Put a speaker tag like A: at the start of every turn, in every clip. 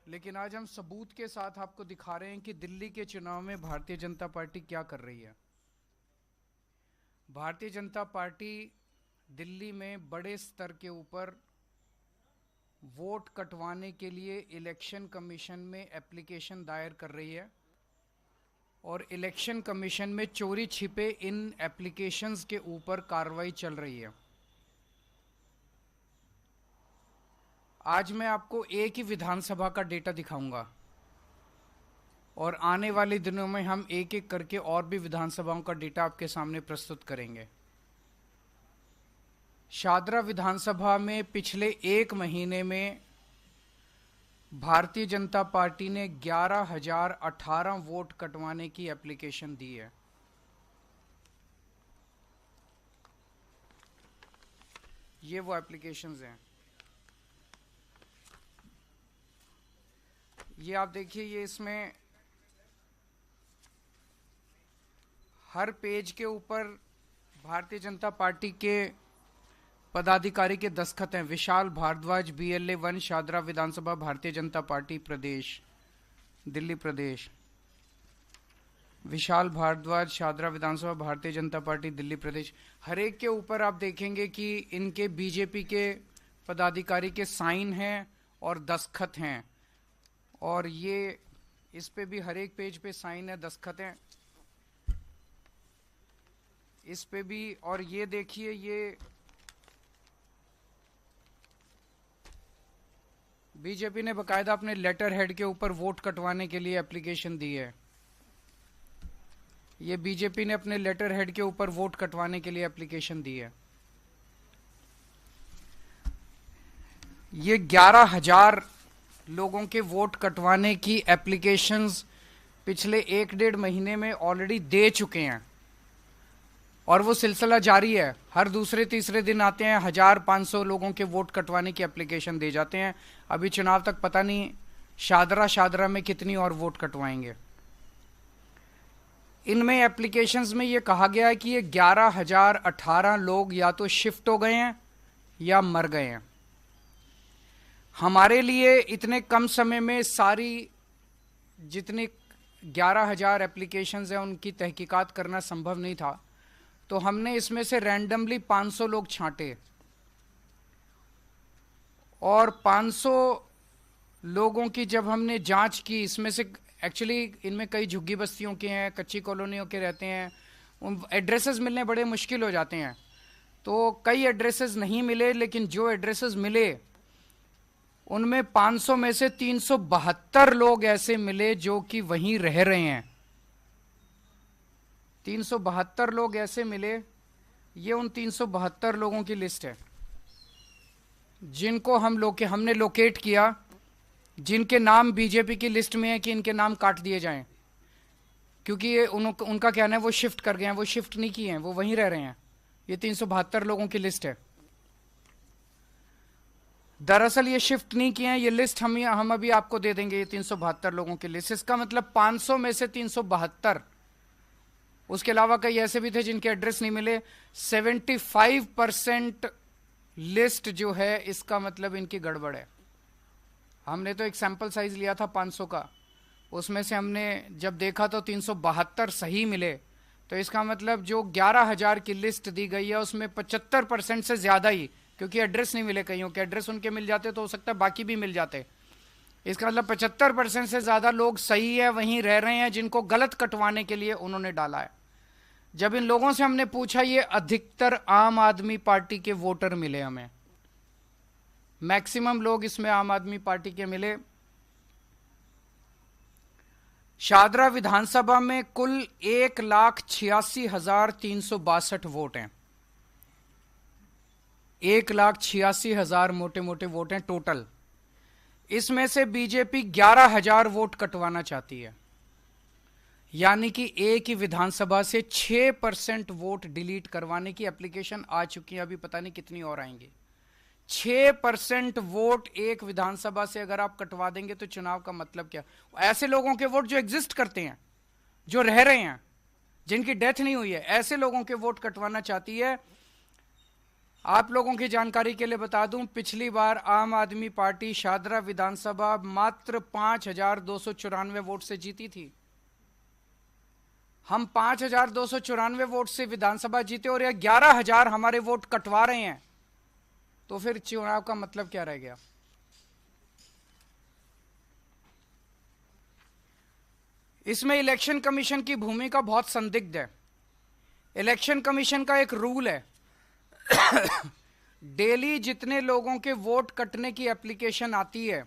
A: लेकिन आज हम सबूत के साथ आपको दिखा रहे हैं कि दिल्ली के चुनाव में भारतीय जनता पार्टी क्या कर रही है। भारतीय जनता पार्टी दिल्ली में बड़े स्तर के ऊपर वोट कटवाने के लिए इलेक्शन कमीशन में एप्लीकेशन दायर कर रही है और इलेक्शन कमीशन में चोरी छिपे इन एप्लीकेशंस के ऊपर कार्रवाई चल रही है। आज मैं आपको एक ही विधानसभा का डेटा दिखाऊंगा और आने वाले दिनों में हम एक एक करके और भी विधानसभाओं का डेटा आपके सामने प्रस्तुत करेंगे। शादरा विधानसभा में पिछले एक महीने में भारतीय जनता पार्टी ने 11,018 वोट कटवाने की एप्लीकेशन दी है। ये वो एप्लीकेशंस हैं। ये आप देखिए, ये इसमें हर पेज के ऊपर भारतीय जनता पार्टी के पदाधिकारी के दस्तखत हैं। विशाल भारद्वाज, BLA 1, शादरा विधानसभा, भारतीय जनता पार्टी प्रदेश, दिल्ली प्रदेश। विशाल भारद्वाज, शादरा विधानसभा, भारतीय जनता पार्टी, दिल्ली प्रदेश। हर एक के ऊपर आप देखेंगे कि इनके बीजेपी के पदाधिकारी के साइन हैं और दस्तखत हैं। और ये इस पे भी हर एक पेज पे साइन है, दस्तखत हैं इस पे भी। और ये देखिए, ये बीजेपी ने बकायदा अपने लेटर हेड के ऊपर वोट कटवाने के लिए एप्लीकेशन दी है। ये बीजेपी ने अपने लेटर हेड के ऊपर वोट कटवाने के लिए एप्लीकेशन दी है। ये 11,000 लोगों के वोट कटवाने की एप्लीकेशंस पिछले 1-1.5 महीने में ऑलरेडी दे चुके हैं और वो सिलसिला जारी है। हर दूसरे तीसरे दिन आते हैं, 1,500 लोगों के वोट कटवाने की एप्लीकेशन दे जाते हैं। अभी चुनाव तक पता नहीं शादरा में कितनी और वोट कटवाएंगे। इनमें एप्लीकेशंस में ये कहा गया है कि ये 11,018 लोग या तो शिफ्ट हो गए हैं या मर गए हैं। हमारे लिए इतने कम समय में सारी जितनी 11,000 एप्लीकेशंस हैं उनकी तहकीकात करना संभव नहीं था, तो हमने इसमें से रैंडमली 500 लोग छांटे और 500 लोगों की जब हमने जांच की, इसमें से एक्चुअली इनमें कई झुग्गी बस्तियों के हैं, कच्ची कॉलोनियों के रहते हैं, उन एड्रेसेस मिलने बड़े मुश्किल हो जाते हैं। तो कई एड्रेसेस नहीं मिले, लेकिन जो एड्रेसेस मिले उनमें 500 में से 372 लोग ऐसे मिले जो कि वहीं रह रहे हैं। 372 लोग ऐसे मिले। ये उन 372 लोगों की लिस्ट है जिनको हमने लोकेट किया, जिनके नाम बीजेपी की लिस्ट में है कि इनके नाम काट दिए जाएं, क्योंकि ये उनका कहना है वो शिफ्ट कर गए हैं। वो शिफ्ट नहीं किए हैं, वो वहीं रह रहे हैं। ये 372 लोगों की लिस्ट है। दरअसल ये शिफ्ट नहीं किए हैं। ये लिस्ट हम अभी आपको दे देंगे, ये 372 लोगों की लिस्ट। इसका मतलब 500 में से 372, उसके अलावा कई ऐसे भी थे जिनके एड्रेस नहीं मिले। 75% लिस्ट जो है, इसका मतलब इनकी गड़बड़ है। हमने तो एक सैंपल साइज लिया था 500 का, उसमें से हमने जब देखा तो 372 सही मिले। तो इसका मतलब जो 11,000 की लिस्ट दी गई है उसमें 75% से ज्यादा ही, क्योंकि एड्रेस नहीं मिले, कईयों के एड्रेस उनके मिल जाते तो हो सकता है बाकी भी मिल जाते। इसका मतलब 75% से ज्यादा लोग सही है, वहीं रह रहे हैं, जिनको गलत कटवाने के लिए उन्होंने डाला है। जब इन लोगों से हमने पूछा, ये अधिकतर आम आदमी पार्टी के वोटर मिले हमें। मैक्सिमम लोग इसमें आम आदमी पार्टी के मिले। शादरा विधानसभा में कुल 1,86,362 वोट हैं। 1,86,000 मोटे मोटे वोट हैं टोटल। इसमें से बीजेपी 11,000 वोट कटवाना चाहती है, यानी कि एक ही विधानसभा से 6% वोट डिलीट करवाने की एप्लीकेशन आ चुकी है। अभी पता नहीं कितनी और आएंगी। 6% वोट एक विधानसभा से अगर आप कटवा देंगे तो चुनाव का मतलब क्या? ऐसे लोगों के वोट जो एग्जिस्ट करते हैं, जो रह रहे हैं, जिनकी डेथ नहीं हुई है, ऐसे लोगों के वोट कटवाना चाहती है। आप लोगों की जानकारी के लिए बता दूं, पिछली बार आम आदमी पार्टी शादरा विधानसभा मात्र 5,294 वोट से जीती थी। हम 5,294 वोट से विधानसभा जीते और यह 11,000 हमारे वोट कटवा रहे हैं, तो फिर चुनाव का मतलब क्या रह गया? इसमें इलेक्शन कमीशन की भूमिका बहुत संदिग्ध है। इलेक्शन कमीशन का एक रूल है, डेली जितने लोगों के वोट कटने की एप्लीकेशन आती है,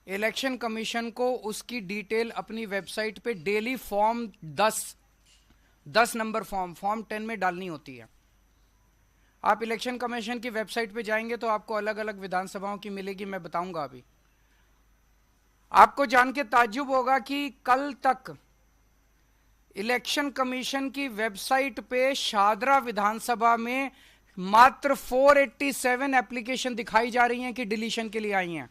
A: इलेक्शन कमीशन को उसकी डिटेल अपनी वेबसाइट पे डेली फॉर्म 10 नंबर फॉर्म 10 में डालनी होती है। आप इलेक्शन कमीशन की वेबसाइट पे जाएंगे तो आपको अलग अलग विधानसभाओं की मिलेगी, मैं बताऊंगा अभी। आपको जान के ताज्जुब होगा कि कल तक इलेक्शन कमीशन की वेबसाइट पे शादरा विधानसभा में मात्र 487 एप्लीकेशन दिखाई जा रही हैं कि डिलीशन के लिए आई हैं।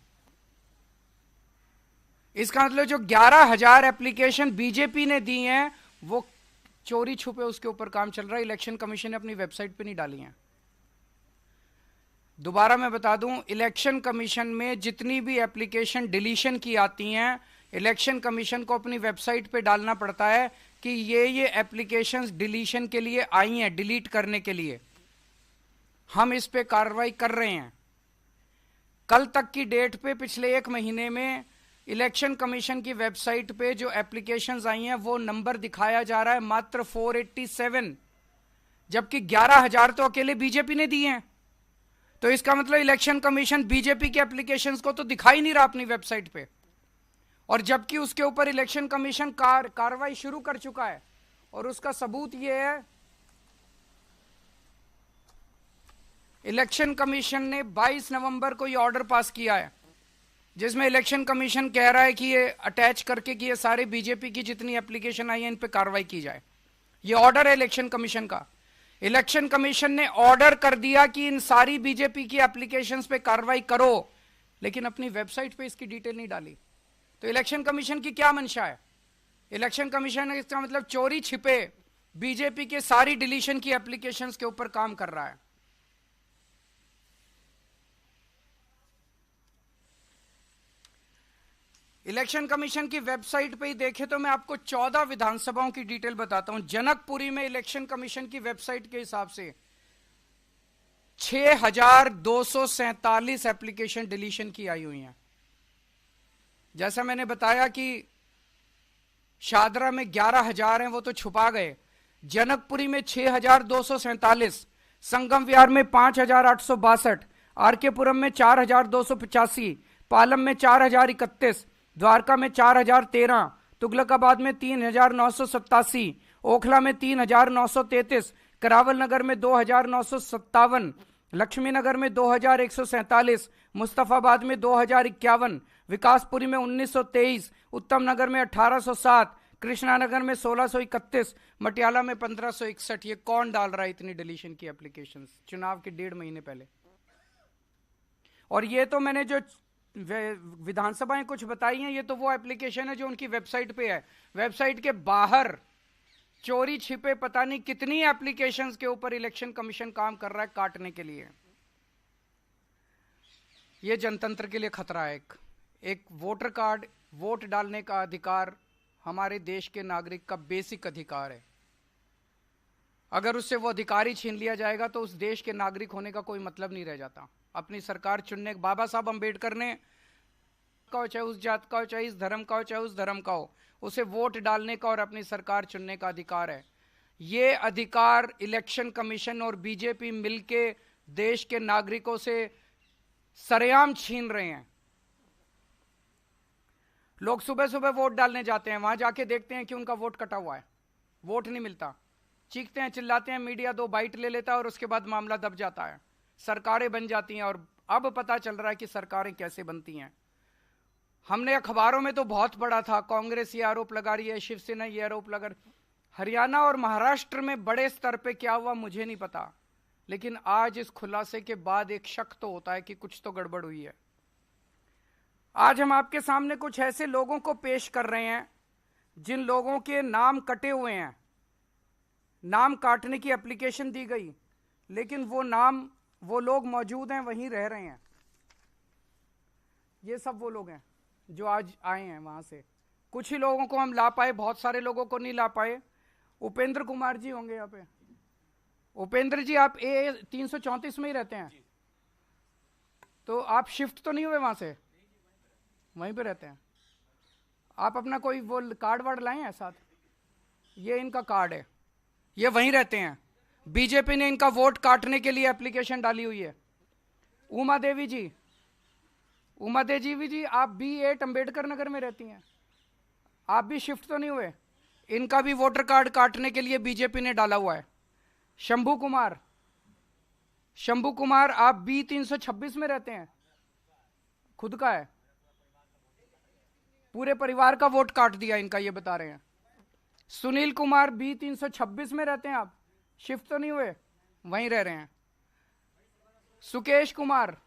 A: इसका मतलब जो 11,000 एप्लीकेशन बीजेपी ने दी हैं वो चोरी छुपे उसके ऊपर काम चल रहा है, इलेक्शन कमीशन ने अपनी वेबसाइट पे नहीं डाली हैं। दोबारा मैं बता दूं, इलेक्शन कमीशन में जितनी भी एप्लीकेशन डिलीशन की आती हैं, इलेक्शन कमीशन को अपनी वेबसाइट पे डालना पड़ता है कि ये एप्लीकेशंस डिलीशन के लिए आई हैं, डिलीट करने के लिए। हम इस पे कार्रवाई कर रहे हैं। कल तक की डेट पे पिछले 1 महीने में इलेक्शन कमीशन की वेबसाइट पे जो एप्लीकेशंस आई हैं वो नंबर दिखाया जा रहा है मात्र 487, जबकि 11,000 तो अकेले बीजेपी ने दिए हैं। तो इसका मतलब इलेक्शन कमीशन बीजेपी के एप्लीकेशंस को तो दिखाई नहीं रहा अपनी वेबसाइट पे, और जबकि उसके ऊपर इलेक्शन कमीशन कार्रवाई शुरू कर चुका है। और उसका सबूत यह है, इलेक्शन कमीशन ने 22 नवंबर को यह ऑर्डर पास किया है जिसमें इलेक्शन कमीशन कह रहा है कि ये अटैच करके कि ये सारे बीजेपी की जितनी एप्लीकेशन आई है इन पे कार्रवाई की जाए। ये ऑर्डर है इलेक्शन कमीशन का। इलेक्शन कमीशन ने ऑर्डर कर दिया कि इन सारी बीजेपी की एप्लीकेशंस पे कार्रवाई करो, लेकिन अपनी वेबसाइट पे इसकी डिटेल नहीं डाली। तो इलेक्शन कमीशन की क्या मंशा है? इलेक्शन कमीशन इसका मतलब चोरी छिपे बीजेपी के सारी डिलीशन की एप्लीकेशंस के ऊपर काम कर रहा है। इलेक्शन कमीशन की वेबसाइट पे ही देखे तो मैं आपको 14 विधानसभाओं की डिटेल बताता हूं। जनकपुरी में इलेक्शन कमीशन की वेबसाइट के हिसाब से 6,247 एप्लीकेशन डिलीशन की आई हुई हैं। जैसा मैंने बताया कि शादरा में 11,000 हैं, वो तो छुपा गए। जनकपुरी में 6,247, संगम विहार में 5,862, आरकेपुरम में 4,285, पालम में 4,031, द्वारका में 4,013, तुगलकाबाद में 3,987, ओखला में 3,933, करावल नगर में 2,957, लक्ष्मी नगर में 2,147, मुस्तफाबाद में 2,051, विकासपुरी में 1,923, उत्तम नगर में 1,807, कृष्णा नगर में 1,631, मटियाला में 1,561। ये कौन डाल रहा है इतनी डिलीशन की एप्लीकेशंस चुनाव के 1.5 महीने पहले? और ये तो मैंने जो विधानसभाएं कुछ बताई हैं, ये तो वो एप्लीकेशन है जो उनकी वेबसाइट पे है। वेबसाइट के बाहर चोरी छिपे पता नहीं कितनी एप्लीकेशंस के ऊपर इलेक्शन कमीशन काम कर रहा है काटने के लिए। ये जनतंत्र के लिए खतरा है। एक वोटर कार्ड, वोट डालने का अधिकार हमारे देश के नागरिक का बेसिक अधिकार है। अगर उससे वो अधिकार ही छीन लिया जाएगा तो उस देश के नागरिक होने का कोई मतलब नहीं रह जाता। अपनी सरकार चुनने, बाबा साहब अंबेडकर ने का, चाहे उस जात का हो, चाहे इस धर्म का हो, चाहे उस धर्म का हो, उसे वोट डालने का और अपनी सरकार चुनने का अधिकार है। ये अधिकार इलेक्शन कमीशन और बीजेपी मिलके देश के नागरिकों से सरेआम छीन रहे हैं। लोग सुबह सुबह वोट डालने जाते हैं, वहां जाके देखते हैं कि उनका वोट कटा हुआ है, वोट नहीं मिलता, चीखते हैं, चिल्लाते हैं, मीडिया 2 बाइट ले लेता है और उसके बाद मामला दब जाता है, सरकारें बन जाती हैं। और अब पता चल रहा है कि सरकारें कैसे बनती हैं। हमने अखबारों में तो बहुत पढ़ा था, कांग्रेस ये आरोप लगा रही है, शिवसेना ये आरोप लगा रही। हरियाणा और महाराष्ट्र में बड़े स्तर पे क्या हुआ मुझे नहीं पता, लेकिन आज इस खुलासे के बाद एक शक तो होता है कि कुछ तो गड़बड़ हुई है। आज हम आपके सामने कुछ ऐसे लोगों को पेश कर रहे हैं जिन लोगों के नाम कटे हुए हैं, नाम काटने की एप्लीकेशन दी गई, लेकिन वो नाम, वो लोग मौजूद हैं, वहीं रह रहे हैं। ये सब वो लोग हैं जो आज आए हैं वहां से। कुछ ही लोगों को हम ला पाए, बहुत सारे लोगों को नहीं ला पाए। उपेंद्र कुमार जी होंगे यहाँ पे। उपेंद्र जी, आप ए 334 में ही रहते हैं, तो आप शिफ्ट तो नहीं हुए वहां से? वहीं पे रहते हैं। आप अपना कोई वो कार्ड वार्ड लाए हैं साथ? ये इनका कार्ड है, ये वहीं रहते हैं। बीजेपी ने इनका वोट काटने के लिए एप्लीकेशन डाली हुई है। उमा देवी जी, उमा देवी जी, आप B8 अंबेडकर नगर में रहती हैं, आप भी शिफ्ट तो नहीं हुए? इनका भी वोटर कार्ड काटने के लिए बीजेपी ने डाला हुआ है। शंभू कुमार, शंभू कुमार, आप B326 में रहते हैं, खुद का है, पूरे परिवार का वोट काट दिया इनका, ये बता रहे हैं। सुनील कुमार, B326 में रहते हैं, आप शिफ्ट तो नहीं हुए, वहीं रह रहे हैं। सुकेश कुमार,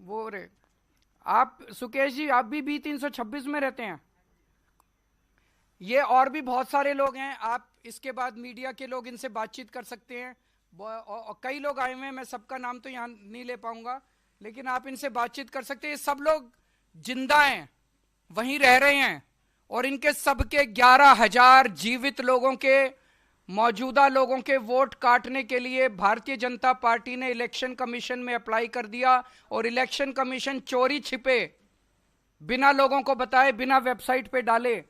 A: वो रे, आप सुकेश जी, आप भी B326 में रहते हैं। ये और भी बहुत सारे लोग हैं, आप इसके बाद मीडिया के लोग इनसे बातचीत कर सकते हैं। कई लोग आए हुए हैं, मैं सबका नाम तो यहां नहीं ले पाऊंगा, लेकिन आप इनसे बातचीत कर सकते हैं। सब लोग जिंदा हैं, वहीं रह रहे हैं, और इनके सबके 11,000 जीवित लोगों के, मौजूदा लोगों के वोट काटने के लिए भारतीय जनता पार्टी ने इलेक्शन कमीशन में अप्लाई कर दिया। और इलेक्शन कमीशन चोरी छिपे, बिना लोगों को बताए, बिना वेबसाइट पे डाले,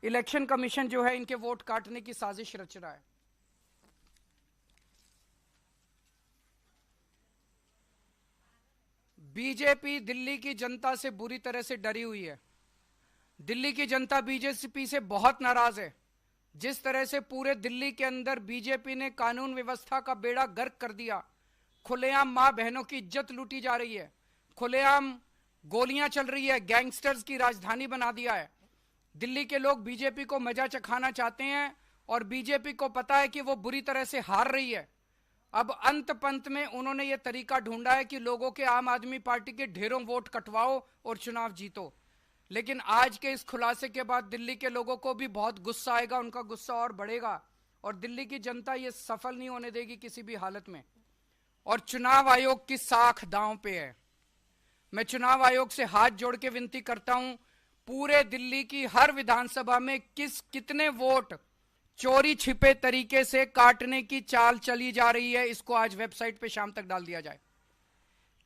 A: इलेक्शन कमीशन जो है इनके वोट काटने की साजिश रच रहा है। बीजेपी दिल्ली की जनता से बुरी तरह से डरी हुई है। दिल्ली की जनता बीजेपी से बहुत नाराज है। जिस तरह से पूरे दिल्ली के अंदर बीजेपी ने कानून व्यवस्था का बेड़ा गर्क कर दिया, खुलेआम मां बहनों की इज्जत लूटी जा रही है, खुलेआम गोलियां चल रही है, गैंगस्टर्स की राजधानी बना दिया है। दिल्ली के लोग बीजेपी को मजा चखाना चाहते हैं, और बीजेपी को पता है कि वो बुरी तरह से हार रही है। अब अंत पंत में उन्होंने ये तरीका ढूंढा है कि लोगों के, आम आदमी पार्टी के ढेरों वोट कटवाओ और चुनाव जीतो। लेकिन आज के इस खुलासे के बाद दिल्ली के लोगों को भी बहुत गुस्सा आएगा, उनका गुस्सा और बढ़ेगा, और दिल्ली की जनता ये सफल नहीं होने देगी किसी भी हालत में। और चुनाव आयोग की साख दांव पे है। मैं चुनाव आयोग से हाथ जोड़ के विनती करता हूं, पूरे दिल्ली की हर विधानसभा में कितने वोट चोरी छिपे तरीके से काटने की चाल चली जा रही है, इसको आज वेबसाइट पे शाम तक डाल दिया जाए।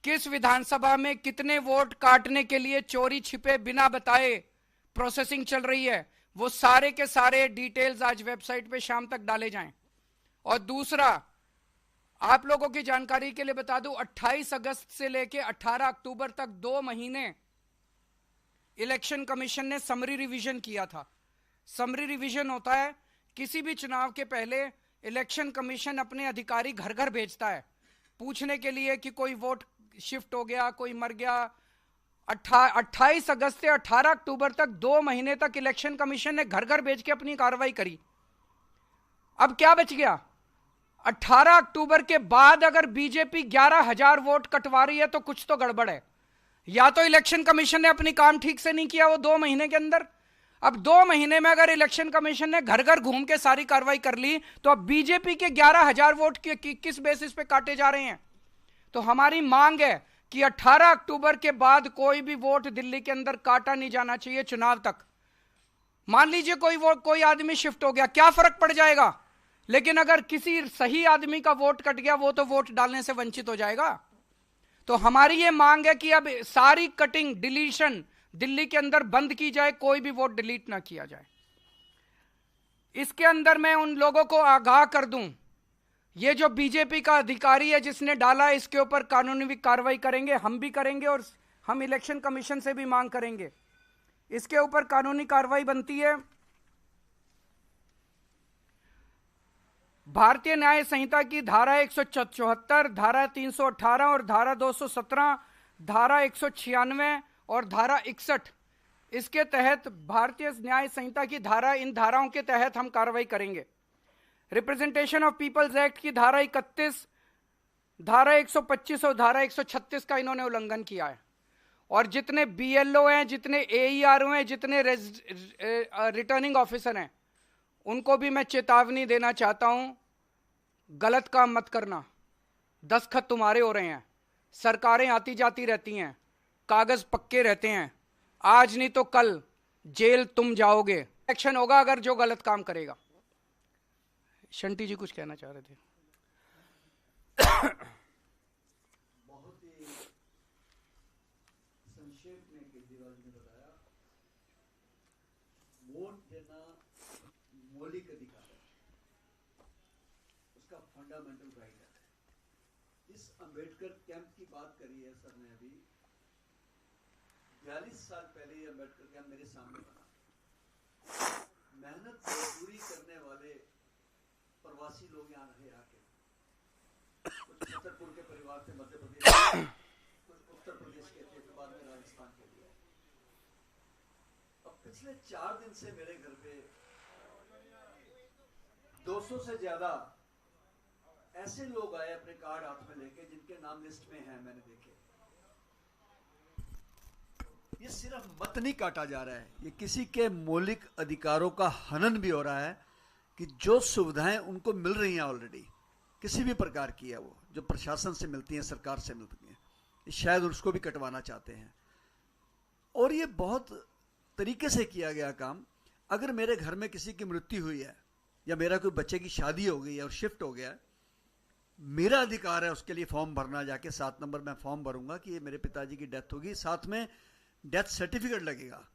A: किस विधानसभा में कितने वोट काटने के लिए चोरी छिपे बिना बताए प्रोसेसिंग चल रही है, वो सारे के सारे डिटेल्स आज वेबसाइट पे शाम तक डाले जाएं। और दूसरा, आप लोगों की जानकारी के लिए बता दूं, 28 अगस्त से लेकर 18 अक्टूबर तक 2 महीने इलेक्शन कमीशन ने समरी रिवीजन किया था। समरी रिवीजन होता है, किसी भी चुनाव के पहले इलेक्शन कमीशन अपने अधिकारी घर घर भेजता है पूछने के लिए कि कोई वोट शिफ्ट हो गया, कोई मर गया। 28 अगस्त से 18 अक्टूबर तक 2 महीने तक इलेक्शन कमीशन ने घर घर भेज के अपनी कार्रवाई करी। अब क्या बच गया? 18 अक्टूबर के बाद अगर बीजेपी 11,000 वोट कटवा रही है तो कुछ तो गड़बड़ है। या तो इलेक्शन कमीशन ने अपनी काम ठीक से नहीं किया वो 2 महीने के अंदर। अब 2 महीने में अगर इलेक्शन कमीशन ने घर घर घूम के सारी कार्रवाई कर ली, तो अब बीजेपी के 11,000 वोट किस बेसिस पे काटे जा रहे हैं? तो हमारी मांग है कि 18 अक्टूबर के बाद कोई भी वोट दिल्ली के अंदर काटा नहीं जाना चाहिए चुनाव तक। मान लीजिए कोई आदमी शिफ्ट हो गया, क्या फर्क पड़ जाएगा? लेकिन अगर किसी सही आदमी का वोट कट गया, वो तो वोट डालने से वंचित हो जाएगा। तो हमारी ये मांग है कि अब सारी कटिंग, डिलीशन दिल्ली के अंदर बंद की जाए, कोई भी वोट डिलीट ना किया जाए। इसके अंदर मैं उन लोगों को आगाह कर दूं, ये जो बीजेपी का अधिकारी है जिसने डाला, इसके ऊपर कानूनी कार्रवाई करेंगे, हम भी करेंगे, और हम इलेक्शन कमीशन से भी मांग करेंगे। इसके ऊपर कानूनी कार्रवाई बनती है। भारतीय न्याय संहिता की धारा 174, धारा 318 और धारा 217, धारा 196 और धारा 61, इसके तहत भारतीय न्याय संहिता की धारा, इन धाराओं के तहत हम कार्रवाई करेंगे। रिप्रेजेंटेशन ऑफ पीपल्स एक्ट की धारा 31, धारा 125 और धारा 136 का इन्होंने उल्लंघन किया है। और जितने बीएलओ हैं, जितने एईआरओ हैं, जितने रिटर्निंग ऑफिसर हैं, उनको भी मैं चेतावनी देना चाहता हूं गलत काम मत करना, दस्तखत तुम्हारे हो रहे हैं, सरकारें आती जाती रहती हैं, कागज पक्के रहते हैं, आज नहीं तो कल जेल तुम जाओगे। एक्शन होगा अगर जो गलत काम करेगा। शंटी जी कुछ कहना चाह रहे थे।
B: बहुत ही संक्षेप में केजरीवाल जी ने बताया, वोट देना मौलिक अधिकार है, उसका फंडामेंटल राइट है। इस अंबेडकर कैंप की बात करी है सर ने अभी, 42 साल पहले ये अंबेडकर कैंप मेरे सामने बना। मेहनत मजदूरी करने वाले प्रवासी लोग यहाँ रहे आके, कुछ छतरपुर के परिवार थे मध्य प्रदेश, कुछ उत्तर प्रदेश के थे, बाद में राजस्थान के लिए। अब पिछले 4 दिन से मेरे घर पे 200 से ज्यादा ऐसे लोग आए अपने कार्ड हाथ में लेके जिनके नाम लिस्ट में हैं, मैंने देखे। ये सिर्फ मत नहीं काटा जा रहा है, ये किसी के मौलिक अधिकारों का हनन भी हो रहा है कि जो सुविधाएं उनको मिल रही हैं ऑलरेडी, किसी भी प्रकार की है, वो जो प्रशासन से मिलती हैं, सरकार से मिलती हैं, शायद उसको भी कटवाना चाहते हैं। और ये बहुत तरीके से किया गया काम। अगर मेरे घर में किसी की मृत्यु हुई है या मेरा कोई बच्चे की शादी हो गई है और शिफ्ट हो गया है, मेरा अधिकार है उसके लिए फॉर्म भरना, जाके 7 नंबर में फॉर्म भरूंगा कि ये मेरे पिताजी की डेथ होगी, साथ में डेथ सर्टिफिकेट लगेगा।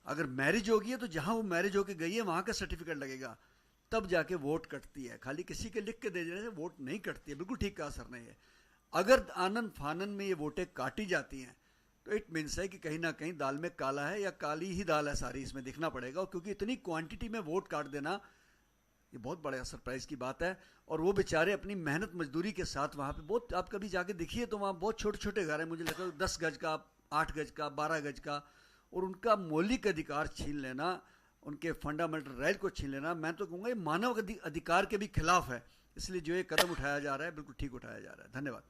B: अगर मैरिज होगी है तो जहां वो मैरिज होके गई है वहां का सर्टिफिकेट लगेगा, तब जाके वोट कटती है। खाली किसी के लिख के दे देने से वोट नहीं कटती है। बिल्कुल ठीक कहा सर ने। ये अगर आनन फानन में ये वोटें काटी जाती हैं तो इट मीन्स है कि कहीं ना कहीं दाल में काला है या काली ही दाल है सारी, इसमें दिखना पड़ेगा। और क्योंकि इतनी क्वांटिटी में वोट काट देना ये बहुत बड़ा सरप्राइज की बात है। और वो बेचारे अपनी मेहनत मजदूरी के साथ वहाँ पे बहुत, आप कभी जाके देखिए तो वहाँ बहुत छोटे छोटे घर हैं, मुझे लगता है 10 गज का, 8 गज का, 12 गज का, और उनका मौलिक अधिकार छीन लेना, उनके फंडामेंटल राइट को छीन लेना, मैं तो कहूँगा ये मानव अधिकार के भी खिलाफ है। इसलिए जो ये कदम उठाया जा रहा है बिल्कुल ठीक उठाया जा रहा है। धन्यवाद।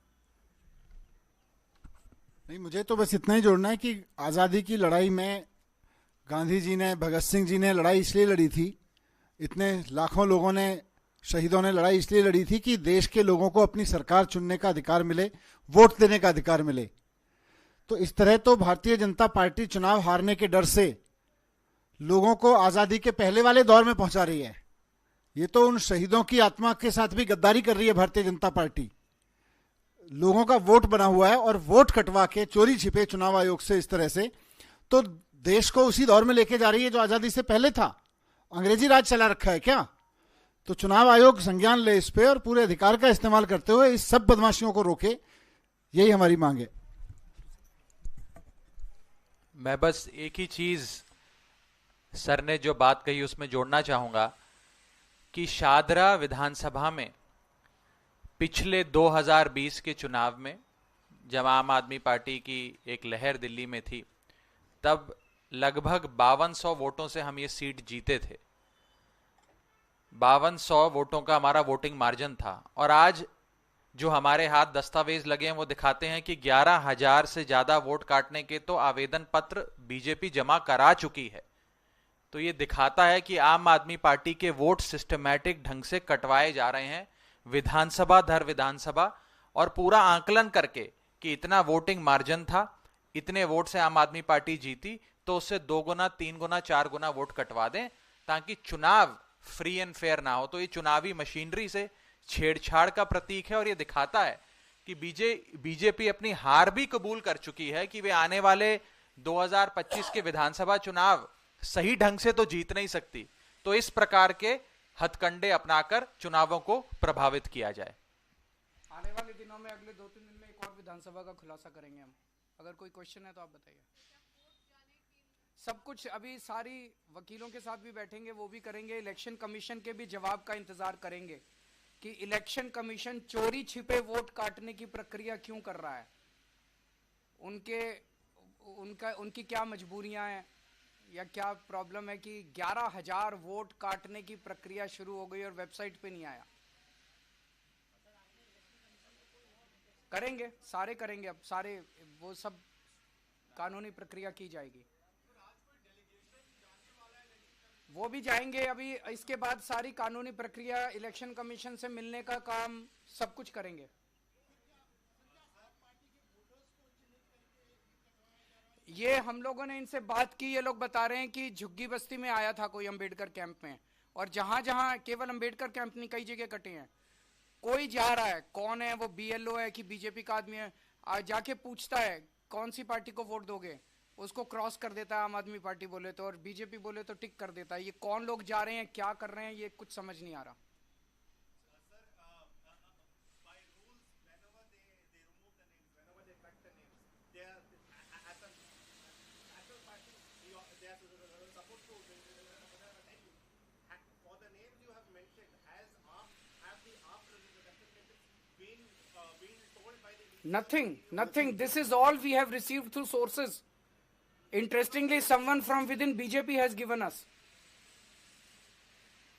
C: नहीं, मुझे तो बस इतना ही जोड़ना है कि आज़ादी की लड़ाई में गांधी जी ने, भगत सिंह जी ने लड़ाई इसलिए लड़ी थी, इतने लाखों लोगों ने, शहीदों ने लड़ाई इसलिए लड़ी थी कि देश के लोगों को अपनी सरकार चुनने का अधिकार मिले, वोट देने का अधिकार मिले। तो इस तरह तो भारतीय जनता पार्टी चुनाव हारने के डर से लोगों को आज़ादी के पहले वाले दौर में पहुंचा रही है। ये तो उन शहीदों की आत्मा के साथ भी गद्दारी कर रही है भारतीय जनता पार्टी। लोगों का वोट बना हुआ है और वोट कटवा के चोरी छिपे चुनाव आयोग से इस तरह से तो देश को उसी दौर में लेके जा रही है जो आज़ादी से पहले था। अंग्रेजी राज चला रखा है क्या? तो चुनाव आयोग संज्ञान ले इस पे और पूरे अधिकार का इस्तेमाल करते हुए इस सब बदमाशियों को रोके, यही हमारी मांग है।
D: मैं बस एक ही चीज सर ने जो बात कही उसमें जोड़ना चाहूंगा कि शादरा विधानसभा में पिछले 2020 के चुनाव में जब आम आदमी पार्टी की एक लहर दिल्ली में थी, तब लगभग 5200 वोटों से हम ये सीट जीते थे। 5200 वोटों का हमारा वोटिंग मार्जिन था। और आज जो हमारे हाथ दस्तावेज लगे हैं वो दिखाते हैं कि 11,000 से ज्यादा वोट काटने के तो आवेदन पत्र बीजेपी जमा करा चुकी है। तो ये दिखाता है कि आम आदमी पार्टी के वोट सिस्टमैटिक ढंग से कटवाए जा रहे हैं, विधानसभा दर विधानसभा, और पूरा आंकलन करके कि इतना वोटिंग मार्जिन था, इतने वोट से आम आदमी पार्टी जीती, तो उससे 2 गुना, 3 गुना, 4 गुना वोट कटवा दें ताकि चुनाव फ्री एंड फेयर ना हो। तो ये चुनावी मशीनरी से छेड़छाड़ का प्रतीक है और ये दिखाता है कि बीजेपी अपनी हार भी कबूल कर चुकी है कि वे आने वाले 2025 के विधानसभा चुनाव सही ढंग से तो जीत नहीं सकती। तो इस प्रकार के हथकंडे अपनाकर चुनावों को प्रभावित किया जाए।
A: आने वाले दिनों में, अगले 2-3 दिन में एक और विधानसभा का खुलासा करेंगे हम। अगर कोई क्वेश्चन है तो आप बताइए। सब कुछ अभी सारी वकीलों के साथ भी बैठेंगे, वो भी करेंगे। इलेक्शन कमीशन के भी जवाब का इंतजार करेंगे कि इलेक्शन कमीशन चोरी छिपे वोट काटने की प्रक्रिया क्यों कर रहा है, उनकी क्या मजबूरियां हैं या क्या प्रॉब्लम है कि 11,000 वोट काटने की प्रक्रिया शुरू हो गई और वेबसाइट पे नहीं आया। करेंगे, सारे करेंगे। अब सारे वो सब कानूनी प्रक्रिया की जाएगी। वो भी जाएंगे अभी। इसके बाद सारी कानूनी प्रक्रिया, इलेक्शन कमीशन से मिलने का काम, सब कुछ करेंगे। ये हम लोगों ने इनसे बात की, ये लोग बता रहे हैं कि झुग्गी बस्ती में आया था कोई अंबेडकर कैंप में, और जहां जहां, केवल अंबेडकर कैंप नहीं, कई जगह कटे हैं। कोई जा रहा है, कौन है वो, बीएलओ है कि बीजेपी का आदमी है, आज जाके पूछता है कौन सी पार्टी को वोट दोगे, उसको क्रॉस कर देता है आम आदमी पार्टी बोले तो, और बीजेपी बोले तो टिक कर देता है। ये कौन लोग जा रहे हैं, क्या कर रहे हैं, ये कुछ समझ नहीं आ रहा। Nothing. This is all we have received through sources. Interestingly, someone from within BJP has given us.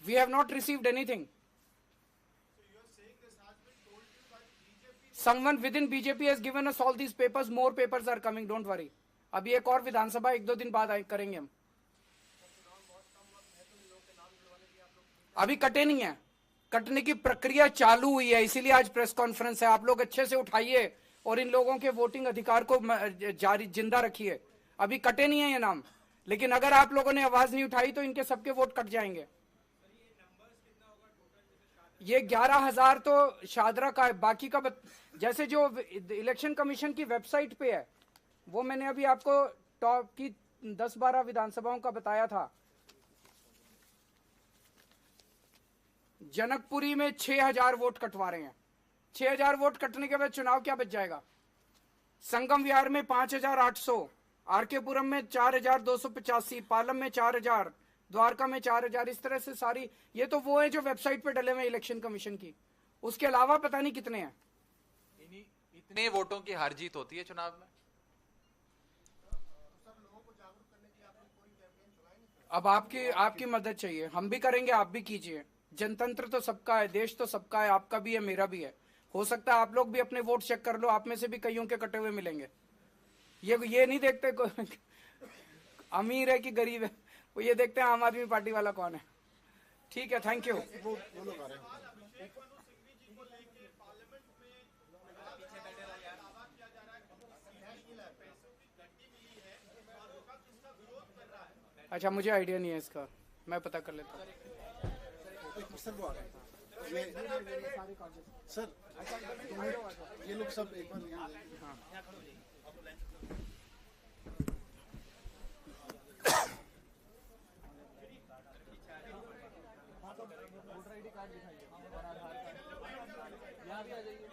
A: We have not received anything. So you are saying this has been told to you by BJP? Someone within BJP has given us all these papers. More papers are coming. Don't worry. अभी एक और विधानसभा 1-2 दिन बाद करेंगे हम। अभी कटे नहीं है, कटने की प्रक्रिया चालू हुई है, इसीलिए आज प्रेस कॉन्फ्रेंस है। आप लोग अच्छे से उठाइए और इन लोगों के वोटिंग अधिकार को जारी जिंदा रखिए। अभी कटे नहीं है ये नाम, लेकिन अगर आप लोगों ने आवाज नहीं उठाई तो इनके सबके वोट कट जाएंगे। ये 11,000 तो शादरा का है, बाकी का जैसे जो इलेक्शन कमीशन की वेबसाइट पे है, वो मैंने अभी आपको टॉप की 10-12 विधानसभाओं का बताया था। जनकपुरी में 6,000 वोट कटवा रहे हैं। 6,000 वोट कटने के बाद चुनाव क्या बच जाएगा? संगम विहार में 5,800, आरकेपुरम में 4,285, पालम में 4,000, द्वारका में 4,000। इस तरह से सारी, ये तो वो है जो वेबसाइट पे डले हुए इलेक्शन कमीशन की, उसके अलावा पता नहीं कितने हैं।
D: इतने वोटों की हार जीत होती है चुनाव में।
A: अब आपकी मदद चाहिए, हम भी करेंगे, आप भी कीजिए। जनतंत्र तो सबका है, देश तो सबका है, आपका भी है, मेरा भी है। हो सकता है आप लोग भी अपने वोट चेक कर लो, आप में से भी कईयों के कटे हुए मिलेंगे। ये नहीं देखते अमीर है कि गरीब है, वो ये देखते हैं आम आदमी पार्टी वाला कौन है। ठीक है, थैंक यू। अच्छा, मुझे आइडिया नहीं है इसका, मैं पता कर लेता हूँ।
C: सर वो आ गए, सर ये लोग सब एक बार यहाँ वोटर आईडी कार्ड दिखाइए और आधार कार्ड, यहाँ भी आ जाइए।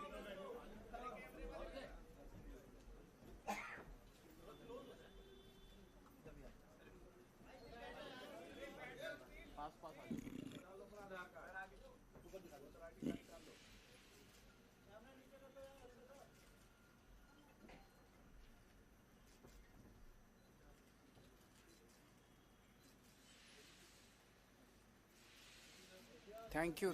A: Thank you.